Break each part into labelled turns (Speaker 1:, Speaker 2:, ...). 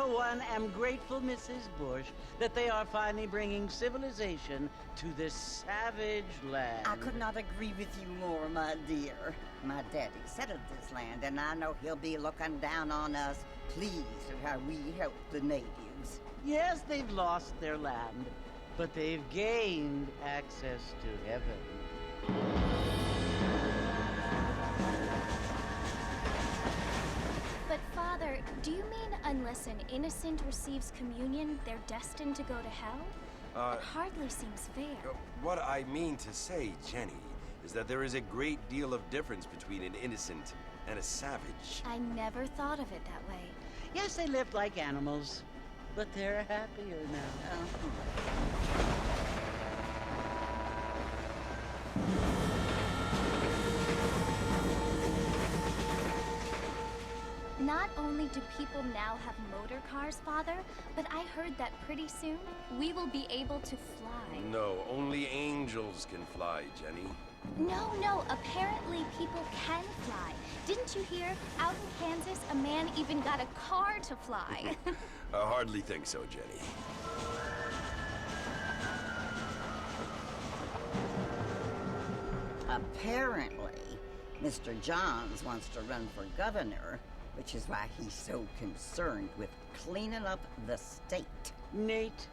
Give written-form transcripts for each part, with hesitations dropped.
Speaker 1: for one, am grateful, Mrs. Bush, that they are finally bringing civilization to this savage land.
Speaker 2: I could not agree with you more, my dear. My daddy settled this land, and I know he'll be looking down on us, pleased at how we help the natives.
Speaker 1: Yes, they've lost their land, but they've gained access to heaven.
Speaker 3: But, Father, do you mean unless an innocent receives communion, they're destined to go to hell? That hardly seems fair.
Speaker 4: What I mean to say, Jenny, is that there is a great deal of difference between an innocent and a savage.
Speaker 3: I never thought of it that way.
Speaker 1: Yes, they lived like animals, but they're happier now.
Speaker 3: Not only do people now have motor cars, Father, but I heard that pretty soon we will be able to fly.
Speaker 4: No, only angels can fly, Jenny.
Speaker 3: No, apparently people can fly. Didn't you hear? Out in Kansas, a man even got a car to fly.
Speaker 4: I hardly think so, Jenny.
Speaker 2: Apparently, Mr. Johns wants to run for governor, which is why he's so concerned with cleaning up the state.
Speaker 1: Nate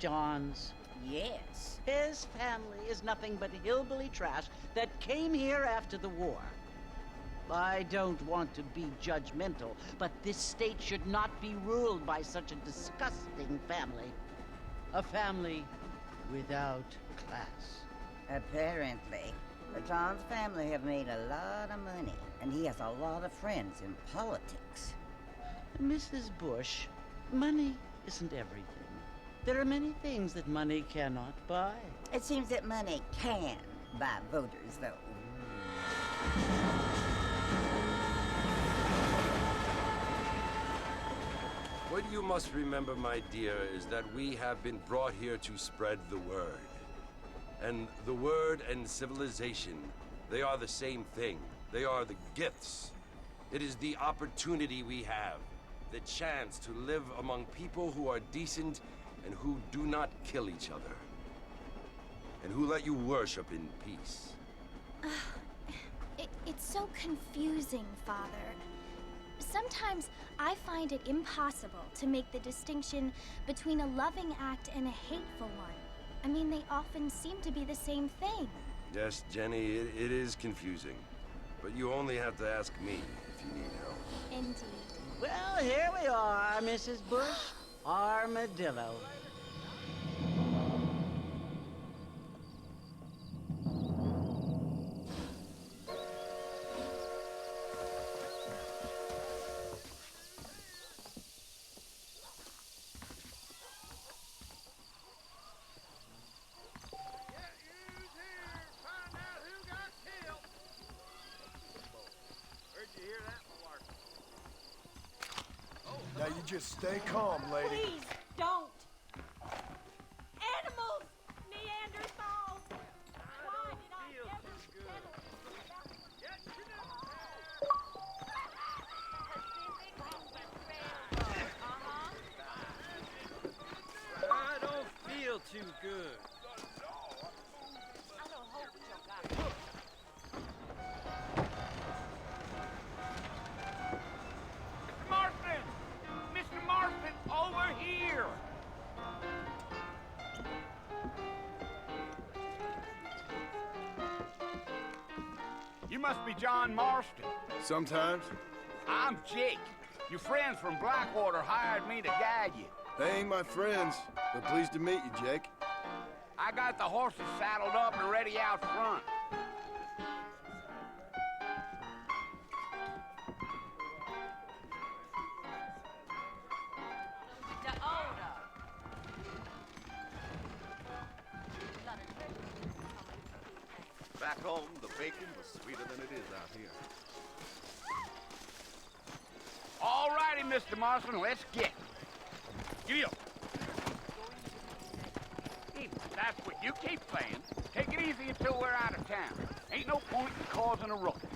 Speaker 1: Johns.
Speaker 2: Yes.
Speaker 1: His family is nothing but hillbilly trash that came here after the war. I don't want to be judgmental, but this state should not be ruled by such a disgusting family. A family without class.
Speaker 2: Apparently. The Johns family have made a lot of money, and he has a lot of friends in politics.
Speaker 1: Mrs. Bush, money isn't everything. There are many things that money cannot buy.
Speaker 2: It seems that money can buy voters, though.
Speaker 4: What you must remember, my dear, is that we have been brought here to spread the word. And the word and civilization, they are the same thing. They are the gifts. It is the opportunity we have, the chance to live among people who are decent and who do not kill each other, and who let you worship in peace.
Speaker 3: It's so confusing, Father. Sometimes I find it impossible to make the distinction between a loving act and a hateful one. I mean, they often seem to be the same thing.
Speaker 4: Yes, Jenny, it is confusing. But you only have to ask me if you need help.
Speaker 3: Indeed.
Speaker 1: Well, here we are, Mrs. Bush. Armadillo.
Speaker 5: Now you just stay calm, lady.
Speaker 6: Please don't. Animals! Neanderthals! Why did I ever settle
Speaker 7: I don't feel too good.
Speaker 8: Mr. Marston, over here! You must be John Marston.
Speaker 5: Sometimes.
Speaker 8: I'm Jake. Your friends from Blackwater hired me to guide you.
Speaker 5: They ain't my friends, but pleased to meet you, Jake.
Speaker 8: I got the horses saddled up and ready out front.
Speaker 9: Back home, the bacon was sweeter than it is out here.
Speaker 8: All righty, Mr. Marston, let's get. You. If that's what you keep saying, take it easy until we're out of town. Ain't no point in causing a ruckus.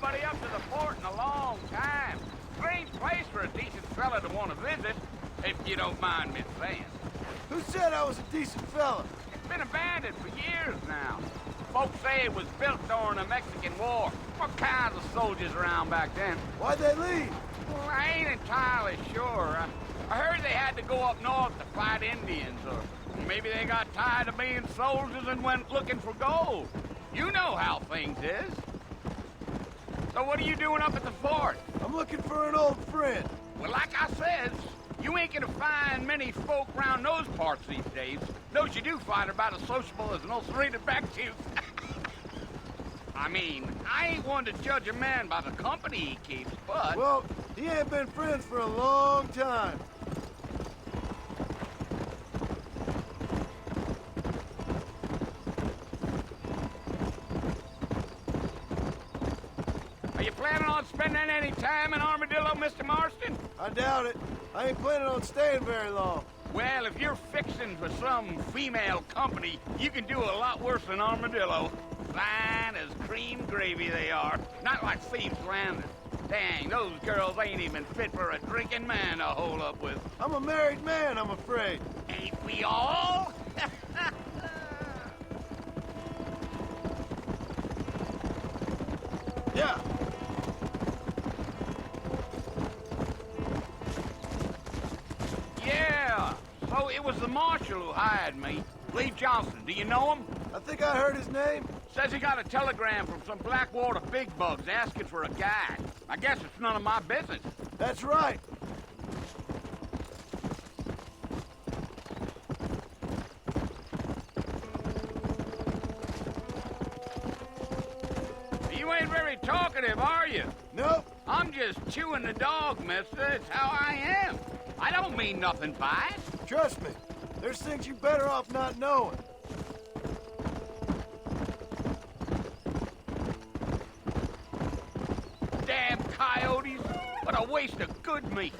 Speaker 8: nobody up to the fort in a long time. Strange place for a decent fella to want to visit, if you don't mind me saying.
Speaker 5: Who said I was a decent fella?
Speaker 8: It's been abandoned for years now. Folks say it was built during the Mexican War. What kinds of soldiers around back then?
Speaker 5: Why'd they leave?
Speaker 8: Well, I ain't entirely sure. I heard they had to go up north to fight Indians, or maybe they got tired of being soldiers and went looking for gold. You know how things is. So what are you doing up at the fort?
Speaker 5: I'm looking for an old friend.
Speaker 8: Well, like I said, you ain't gonna find many folk around those parts these days. Those you do find are about as sociable as an old serrated backtooth. I mean, I ain't one to judge a man by the company he keeps, but...
Speaker 5: Well, he ain't been friends for a long time.
Speaker 8: Are you planning on spending any time in Armadillo, Mr. Marston?
Speaker 5: I doubt it. I ain't planning on staying very long.
Speaker 8: Well, if you're fixing for some female company, you can do a lot worse than Armadillo. Fine as cream gravy they are. Not like Thieves' Landing. Dang, those girls ain't even fit for a drinking man to hole up with.
Speaker 5: I'm a married man, I'm afraid.
Speaker 8: Ain't we all?
Speaker 5: Yeah.
Speaker 8: Yeah. So it was the marshal who hired me. Lee Johnson, do you know him?
Speaker 5: I think I heard his name.
Speaker 8: Says he got a telegram from some Blackwater big bugs asking for a guide. I guess it's none of my business.
Speaker 5: That's right.
Speaker 8: You ain't very talkative, are you?
Speaker 5: Nope.
Speaker 8: I'm just chewing the dog, mister. It's how I am. I don't mean nothing by it.
Speaker 5: Trust me. There's things you better off not knowing.
Speaker 8: Damn coyotes. What a waste of good meat.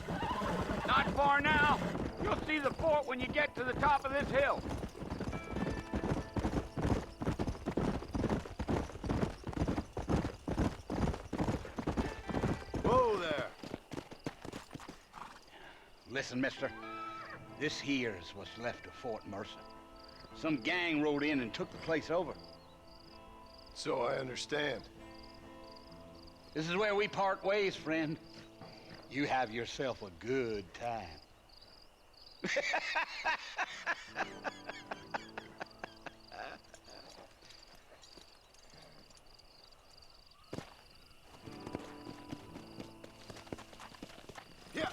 Speaker 8: Not far now. You'll see the fort when you get to the top of this hill.
Speaker 5: Whoa there.
Speaker 8: Listen, mister. This here is what's left of Fort Mercer. Some gang rode in and took the place over.
Speaker 5: So I understand.
Speaker 8: This is where we part ways, friend. You have yourself a good time.
Speaker 5: Yeah.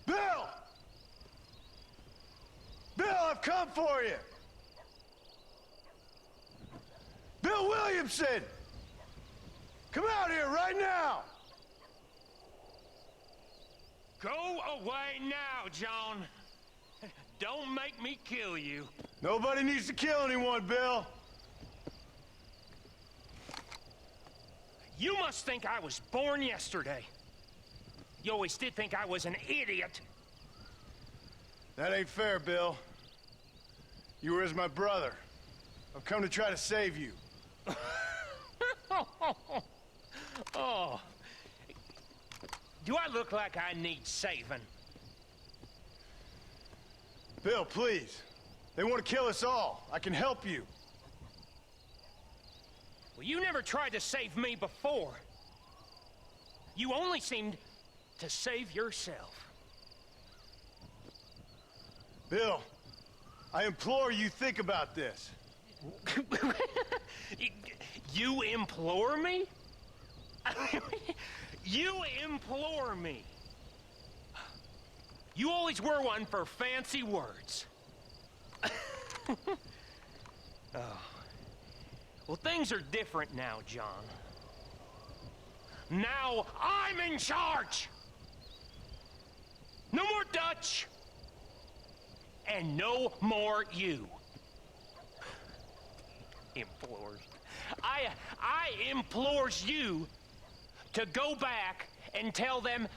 Speaker 5: Bill! Bill, I've come for you! Bill Williamson! Come out here right now!
Speaker 7: Go away now, John. Don't make me kill you.
Speaker 5: Nobody needs to kill anyone, Bill.
Speaker 7: You must think I was born yesterday. You always did think I was an idiot.
Speaker 5: That ain't fair, Bill. You were as my brother. I've come to try to save you.
Speaker 7: Oh. Do I look like I need saving?
Speaker 5: Bill, please. They want to kill us all. I can help you.
Speaker 7: Well, you never tried to save me before. You only seemed to save yourself.
Speaker 5: Bill, I implore you think about this.
Speaker 7: You implore me? You implore me? You always were one for fancy words. Oh. Well, things are different now, John. Now I'm in charge! No more Dutch! And no more you. Implores. I implores you to go back and tell them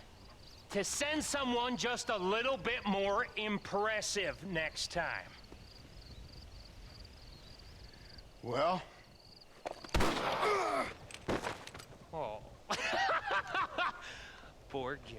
Speaker 7: to send someone just a little bit more impressive next time.
Speaker 5: Well?
Speaker 7: Oh. Poor John.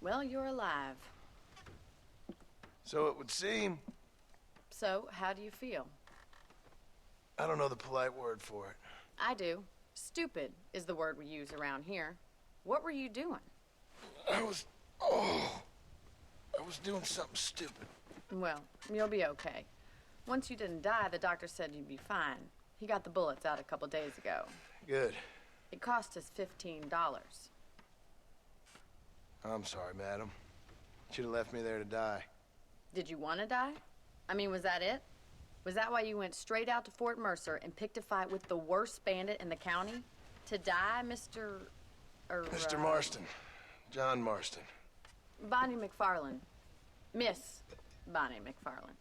Speaker 10: Well, you're alive.
Speaker 5: So it would seem.
Speaker 10: So, how do you feel?
Speaker 5: I don't know the polite word for it.
Speaker 10: I do. Stupid is the word we use around here. What were you doing?
Speaker 5: I was doing something stupid.
Speaker 10: Well, you'll be okay. Once you didn't die, the doctor said you'd be fine. He got the bullets out a couple days ago.
Speaker 5: Good.
Speaker 10: It cost us $15.
Speaker 5: I'm sorry, madam. Should have left me there to die.
Speaker 10: Did you want to die? I mean, was that it? Was that why you went straight out to Fort Mercer and picked a fight with the worst bandit in the county? To die, Mr.
Speaker 5: Mr. Marston. John Marston.
Speaker 10: Bonnie McFarland. Miss Bonnie McFarland.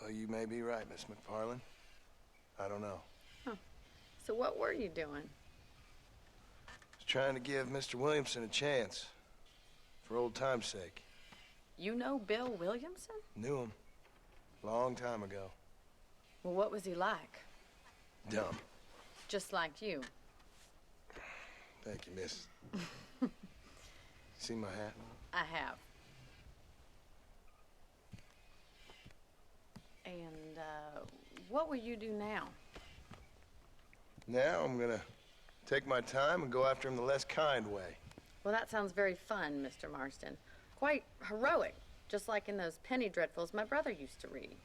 Speaker 5: Well, you may be right, Miss McFarland. I don't know.
Speaker 10: Huh. So what were you doing?
Speaker 5: I was trying to give Mr. Williamson a chance. For old time's sake.
Speaker 10: You know Bill Williamson?
Speaker 5: Knew him. Long time ago.
Speaker 10: Well, what was he like?
Speaker 5: Dumb.
Speaker 10: Just like you.
Speaker 5: Thank you, miss. See my hat?
Speaker 10: I have. And, what will you do now?
Speaker 5: Now I'm gonna take my time and go after him the less kind way.
Speaker 10: Well, that sounds very fun, Mr. Marston. Quite heroic, just like in those penny dreadfuls my brother used to read.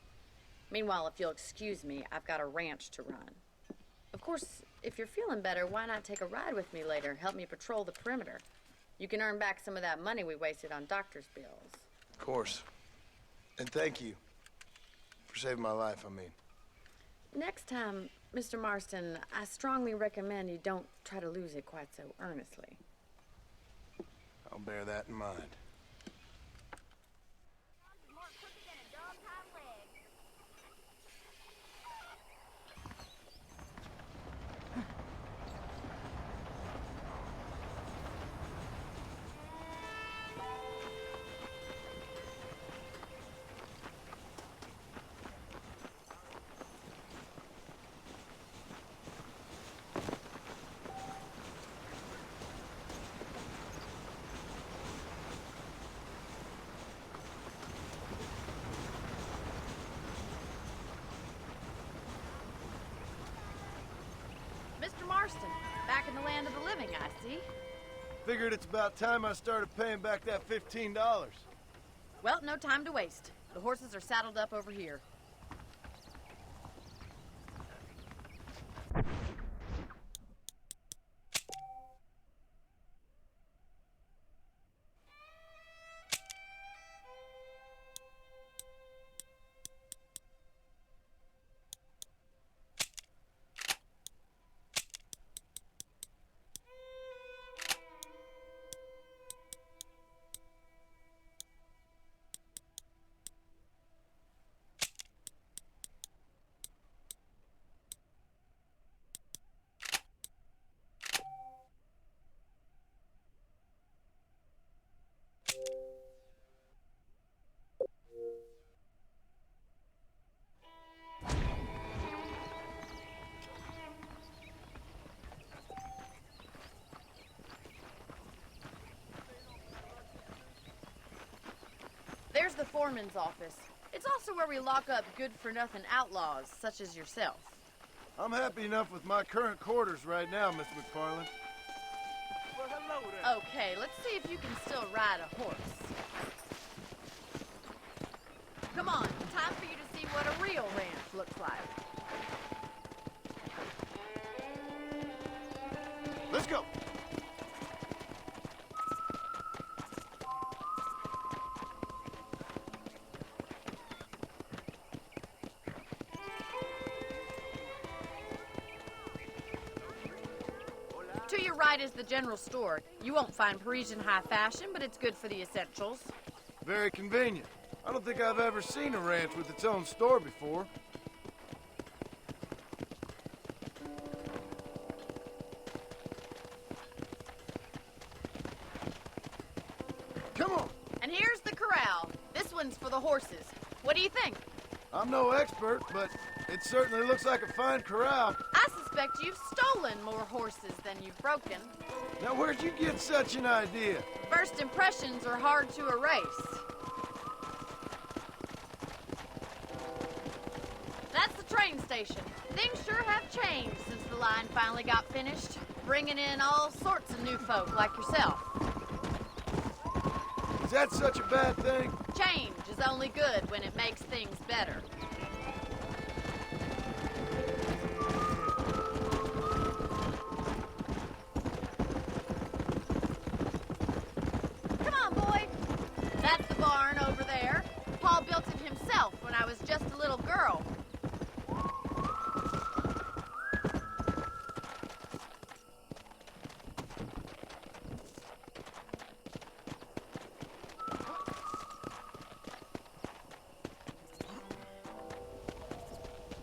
Speaker 10: Meanwhile, if you'll excuse me, I've got a ranch to run. Of course, if you're feeling better, why not take a ride with me later? Help me patrol the perimeter. You can earn back some of that money we wasted on doctor's bills.
Speaker 5: Of course. And thank you. For saving my life, I mean.
Speaker 10: Next time, Mr. Marston, I strongly recommend you don't try to lose it quite so earnestly.
Speaker 5: I'll bear that in mind.
Speaker 6: More crooked than a dog's hind leg.
Speaker 10: Mr. Marston, back in the land of the living, I see.
Speaker 5: Figured it's about time I started paying back that $15.
Speaker 10: Well, no time to waste. The horses are saddled up over here. There's the foreman's office. It's also where we lock up good-for-nothing outlaws, such as yourself.
Speaker 5: I'm happy enough with my current quarters right now, Miss McFarland.
Speaker 8: Well, hello there.
Speaker 10: Okay, let's see if you can still ride a horse. Come on, time for you to see what a real ranch looks like.
Speaker 5: Let's go.
Speaker 10: To your right is the general store. You won't find Parisian high fashion, but it's good for the essentials.
Speaker 5: Very convenient. I don't think I've ever seen a ranch with its own store before. Come on.
Speaker 10: And here's the corral. This one's for the horses. What do you think?
Speaker 5: I'm no expert, but it certainly looks like a fine corral.
Speaker 10: I suspect you've stolen more horses than you've broken.
Speaker 5: Now, where'd you get such an idea?
Speaker 10: First impressions are hard to erase. That's the train station. Things sure have changed since the line finally got finished, bringing in all sorts of new folk like yourself.
Speaker 5: Is that such a bad thing?
Speaker 10: Change is only good when it makes things better. Come on, boy. That's the barn over there. Paul built it himself when I was just a little girl.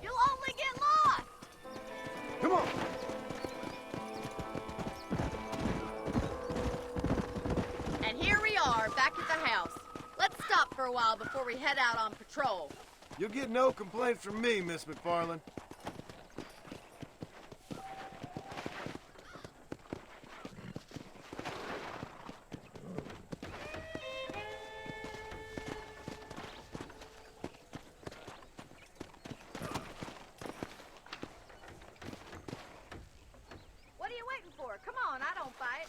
Speaker 10: You'll only get lost.
Speaker 5: Come on.
Speaker 10: And here we are, back at the house. Let's stop for a while before we head out on patrol.
Speaker 5: You'll get no complaints from me, Miss McFarland.
Speaker 10: What are you waiting for? Come on, I don't fight.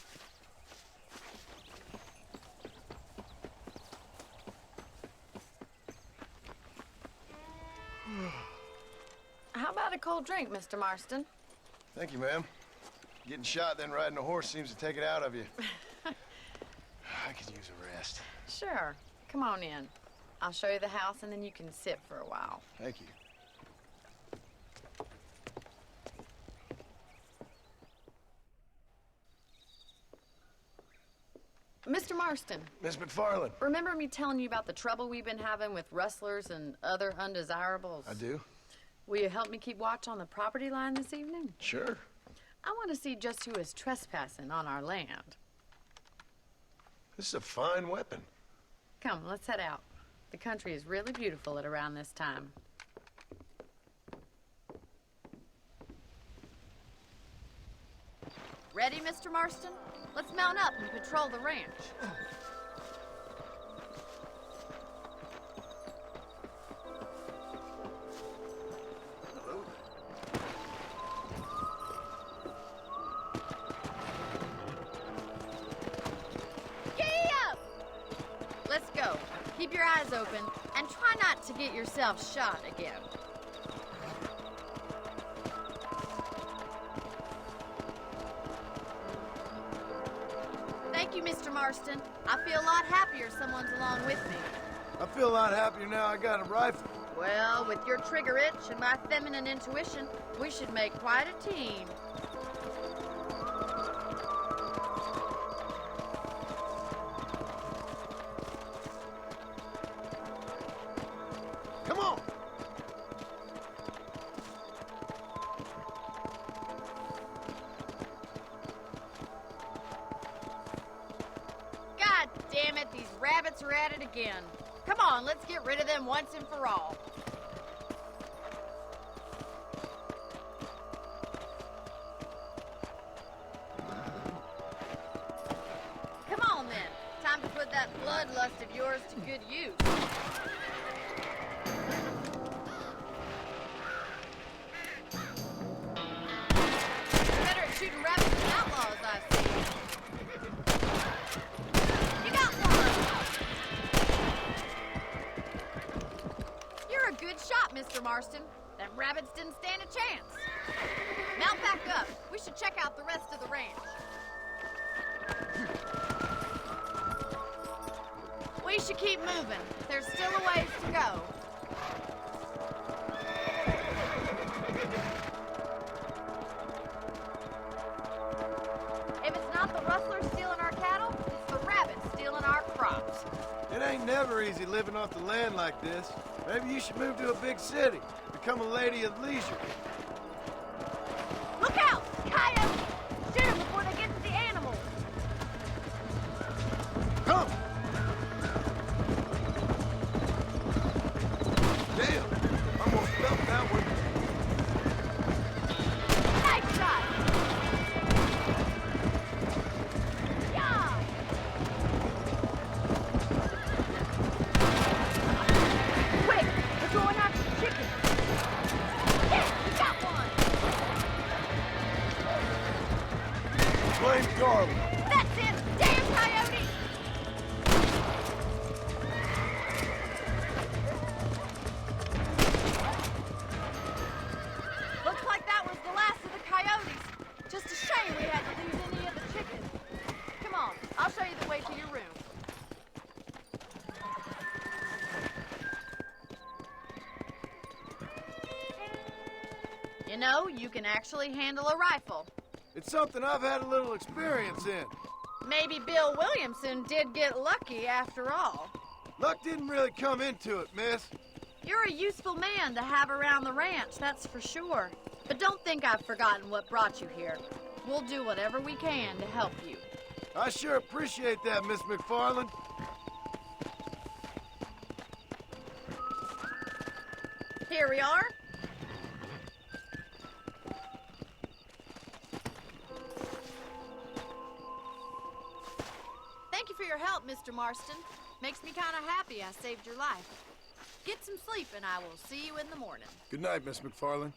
Speaker 10: How about a cold drink, Mr. Marston?
Speaker 5: Thank you, ma'am. Getting shot, then riding a horse seems to take it out of you. I could use a rest.
Speaker 10: Sure. Come on in. I'll show you the house, and then you can sit for a while.
Speaker 5: Thank you.
Speaker 10: Mr. Marston,
Speaker 5: Miss McFarland.
Speaker 10: remember me telling you about the trouble we've been having with rustlers and other undesirables?
Speaker 5: I do.
Speaker 10: Will you help me keep watch on the property line this evening?
Speaker 5: Sure.
Speaker 10: I want to see just who is trespassing on our land.
Speaker 5: This is a fine weapon.
Speaker 10: Come, let's head out. The country is really beautiful at around this time. Ready, Mr. Marston? Let's mount up and patrol the ranch.
Speaker 9: Hello there.
Speaker 10: Giddy up! Let's go. Keep your eyes open and try not to get yourself shot again. Thank you, Mr. Marston. I feel a lot happier someone's along with me.
Speaker 5: I feel a lot happier now I got a rifle.
Speaker 10: Well, with your trigger itch and my feminine intuition, we should make quite a team.
Speaker 5: Come on.
Speaker 10: God damn it, these rabbits are at it again. Come on, let's get rid of them once and for all. Come on then. Time to put that blood bloodlust of yours to good use. Better at shooting rabbits than outlaws, I've seen. You got one! You're a good shot, Mr. Marston. Them rabbits didn't stand a chance. Mount back up. We should check out the rest of the ranch. We should keep moving. There's still a ways to go. If it's not the rustlers stealing our cattle, it's the rabbits stealing our crops.
Speaker 5: It ain't never easy living off the land like this. Maybe you should move to a big city. Become a lady of leisure.
Speaker 6: Look out! Coyotes! Shoot them before they get to the animals!
Speaker 5: Come! Damn! Almost felt that one.
Speaker 6: Nice shot! Yeah! Quick! We're going after the chicken! Yeah! We got one!
Speaker 5: Blame Darwin.
Speaker 6: That's it! Damn coyote! Looks like that was the last of the coyotes. Just a shame we had to lose any of the chickens. Come on, I'll show you the way to your room.
Speaker 10: You know, you can actually handle a rifle.
Speaker 5: It's something I've had a little experience in.
Speaker 10: Maybe Bill Williamson did get lucky after all.
Speaker 5: Luck didn't really come into it, miss.
Speaker 10: You're a useful man to have around the ranch, that's for sure. But don't think I've forgotten what brought you here. We'll do whatever we can to help you.
Speaker 5: I sure appreciate that, Miss McFarland.
Speaker 10: Here we are. Thank you for your help, Mr. Marston. Makes me kind of happy I saved your life. Get some sleep and I will see you in the morning.
Speaker 5: Good night, Miss McFarland.